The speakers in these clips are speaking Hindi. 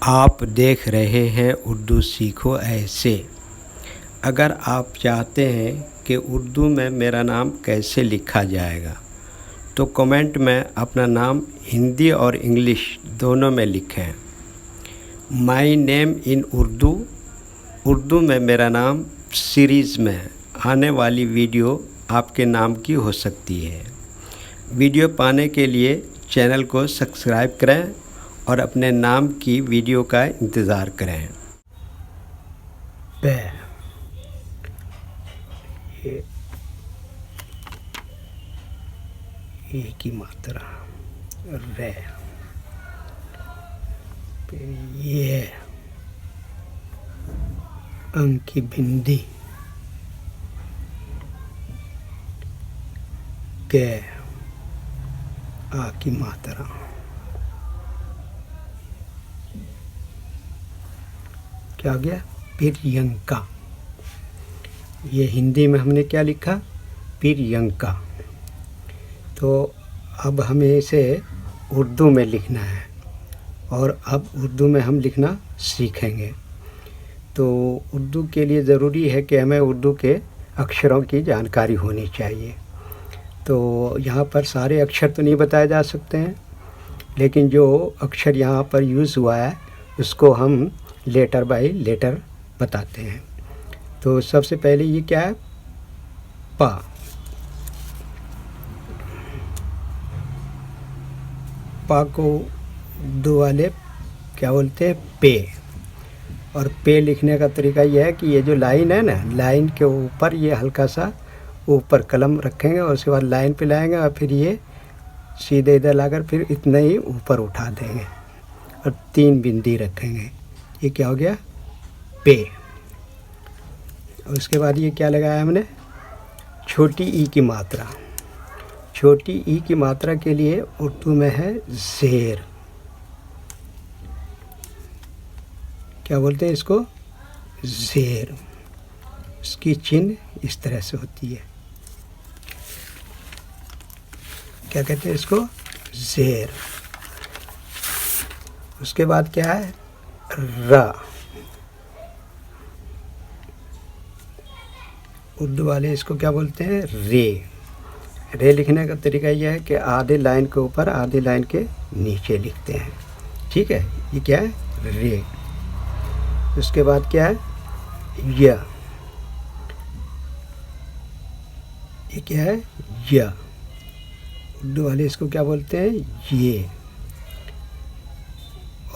आप देख रहे हैं उर्दू सीखो ऐसे। अगर आप चाहते हैं कि उर्दू में मेरा नाम कैसे लिखा जाएगा तो कमेंट में अपना नाम हिंदी और इंग्लिश दोनों में लिखें। माई नेम इन उर्दू में मेरा नाम सीरीज़ में आने वाली वीडियो आपके नाम की हो सकती है। वीडियो पाने के लिए चैनल को सब्सक्राइब करें और अपने नाम की वीडियो का इंतज़ार करें। पे ये की मात्रा रे पे ये अंक की बिंदी के आ की मात्रा क्या हो गया प्रियंका। ये हिंदी में हमने क्या लिखा प्रियंका। तो अब हमें इसे उर्दू में लिखना है और अब उर्दू में हम लिखना सीखेंगे। तो उर्दू के लिए ज़रूरी है कि हमें उर्दू के अक्षरों की जानकारी होनी चाहिए। तो यहाँ पर सारे अक्षर तो नहीं बताए जा सकते हैं, लेकिन जो अक्षर यहाँ पर यूज़ हुआ है उसको हम लेटर बाय लेटर बताते हैं। तो सबसे पहले ये क्या है पा। पा को उर्दू वाले क्या बोलते हैं पे। और पे लिखने का तरीका यह है कि ये जो लाइन है ना, लाइन के ऊपर ये हल्का सा ऊपर कलम रखेंगे और उसके बाद लाइन पे लाएंगे और फिर ये सीधे इधर लाकर फिर इतना ही ऊपर उठा देंगे और 3 बिंदी रखेंगे। ये क्या हो गया पे। और उसके बाद ये क्या लगाया हमने छोटी ई की मात्रा। छोटी ई की मात्रा के लिए उर्दू में है ज़ेर। क्या बोलते हैं इसको ज़ेर। इसकी चिन्ह इस तरह से होती है, क्या कहते हैं इसको ज़ेर। उसके बाद क्या है रा। उर्दू वाले इसको क्या बोलते हैं रे। रे लिखने का तरीका यह है कि आधे लाइन के ऊपर आधे लाइन के नीचे लिखते हैं। ठीक है, ये क्या है रे। उसके बाद क्या है य। ये क्या है य। उर्दू वाले इसको क्या बोलते हैं ये।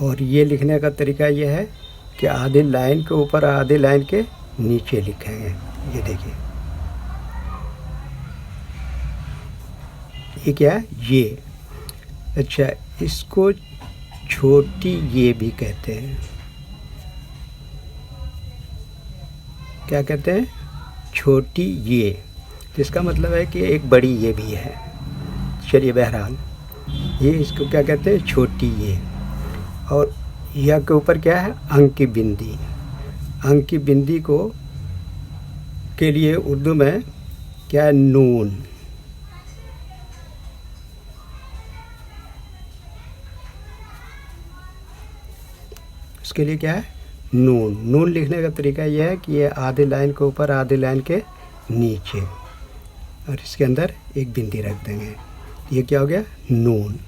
और ये लिखने का तरीका यह है कि आधे लाइन के ऊपर आधे लाइन के नीचे लिखेंगे। ये देखिए ये क्या है ये। अच्छा, इसको छोटी ये भी कहते हैं। क्या कहते हैं छोटी ये। इसका मतलब है कि एक बड़ी ये भी है। चलिए बहरहाल ये इसको क्या कहते हैं छोटी ये। और यह के ऊपर क्या है अंक की बिंदी। अंक की बिंदी को के लिए उर्दू में क्या है नून। इसके लिए क्या है नून। नून लिखने का तरीका यह है कि ये आधे लाइन के ऊपर आधे लाइन के नीचे और इसके अंदर एक बिंदी रख देंगे। ये क्या हो गया नून।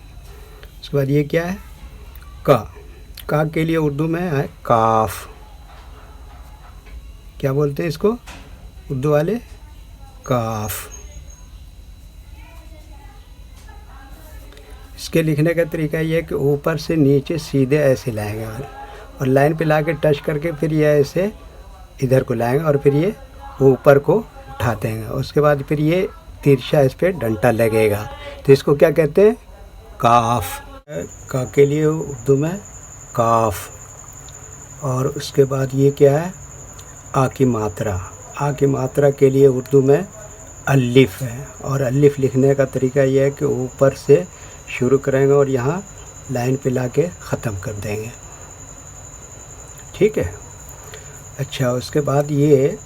उसके बाद ये क्या है का के लिए उर्दू में है काफ। क्या बोलते हैं इसको उर्दू वाले काफ। इसके लिखने का तरीका ये है कि ऊपर से नीचे सीधे ऐसे लाएंगे और लाइन पे ला के टच करके फिर ये ऐसे इधर को लाएंगे और फिर ये ऊपर को उठा देंगे। उसके बाद फिर ये तिरछा इस पर डंटा लगेगा। तो इसको क्या कहते हैं काफ। का के लिए उर्दू में काफ। और उसके बाद ये क्या है आ की मात्रा। आ की मात्रा के लिए उर्दू में अलिफ है। और अलिफ लिखने का तरीका यह है कि ऊपर से शुरू करेंगे और यहाँ लाइन पे ला के ख़त्म कर देंगे। ठीक है। अच्छा, उसके बाद ये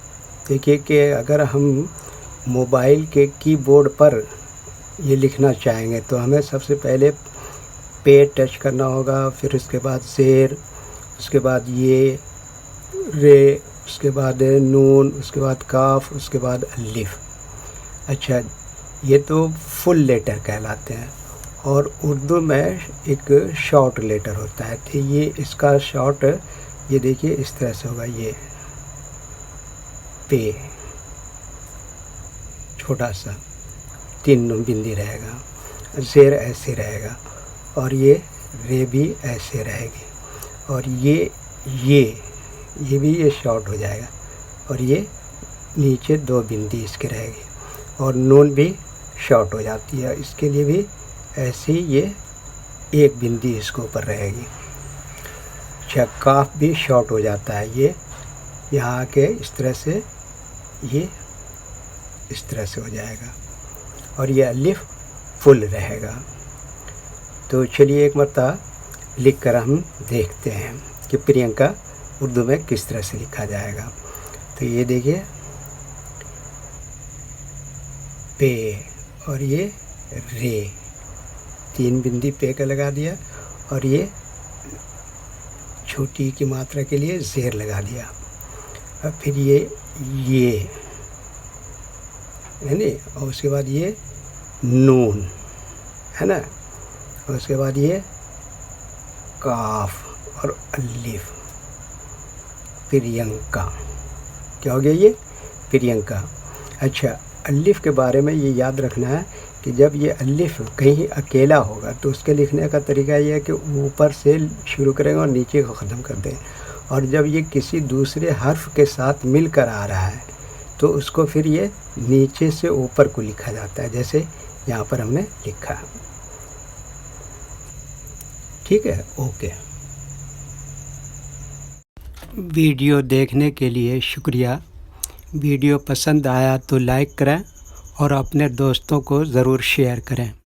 देखिए कि अगर हम मोबाइल के कीबोर्ड पर ये लिखना चाहेंगे तो हमें सबसे पहले पे टच करना होगा, फिर उसके बाद ज़ेर उसके बाद ये रे, उसके बाद नून, उसके बाद काफ, उसके बाद अलिफ। अच्छा, ये तो फुल लेटर कहलाते हैं और उर्दू में एक शॉर्ट लेटर होता है। तो ये इसका शॉर्ट, ये देखिए इस तरह से होगा, ये पे छोटा सा 3 बिंदी रहेगा, ज़ेर ऐसे रहेगा और ये रे भी ऐसे रहेगी और ये भी ये शॉर्ट हो जाएगा और ये नीचे 2 बिंदी इसके रहेगी और नून भी शॉर्ट हो जाती है, इसके लिए भी ऐसे ही ये 1 बिंदी इसके ऊपर रहेगी। अच्छा, काफ भी शॉर्ट हो जाता है, ये यहाँ आके इस तरह से, ये इस तरह से हो जाएगा और ये अलिफ फुल रहेगा। तो चलिए एक मरतबा लिख कर हम देखते हैं कि प्रियंका उर्दू में किस तरह से लिखा जाएगा। तो ये देखिए, पे और ये रे, 3 बिंदी पे का लगा दिया और ये छोटी की मात्रा के लिए ज़ेर लगा दिया और फिर ये है ना, और उसके बाद ये नून है ना, और उसके बाद ये काफ और अलिफ, प्रियंका। क्या हो गया ये? प्रियंका। अच्छा, अलिफ के बारे में ये याद रखना है कि जब ये अलिफ कहीं अकेला होगा तो उसके लिखने का तरीका ये है कि ऊपर से शुरू करेंगे और नीचे को ख़त्म कर दें, और जब ये किसी दूसरे हर्फ के साथ मिलकर आ रहा है तो उसको फिर ये नीचे से ऊपर को लिखा जाता है, जैसे यहाँ पर हमने लिखा। ठीक है, ओके। वीडियो देखने के लिए शुक्रिया। वीडियो पसंद आया तो लाइक करें और अपने दोस्तों को ज़रूर शेयर करें।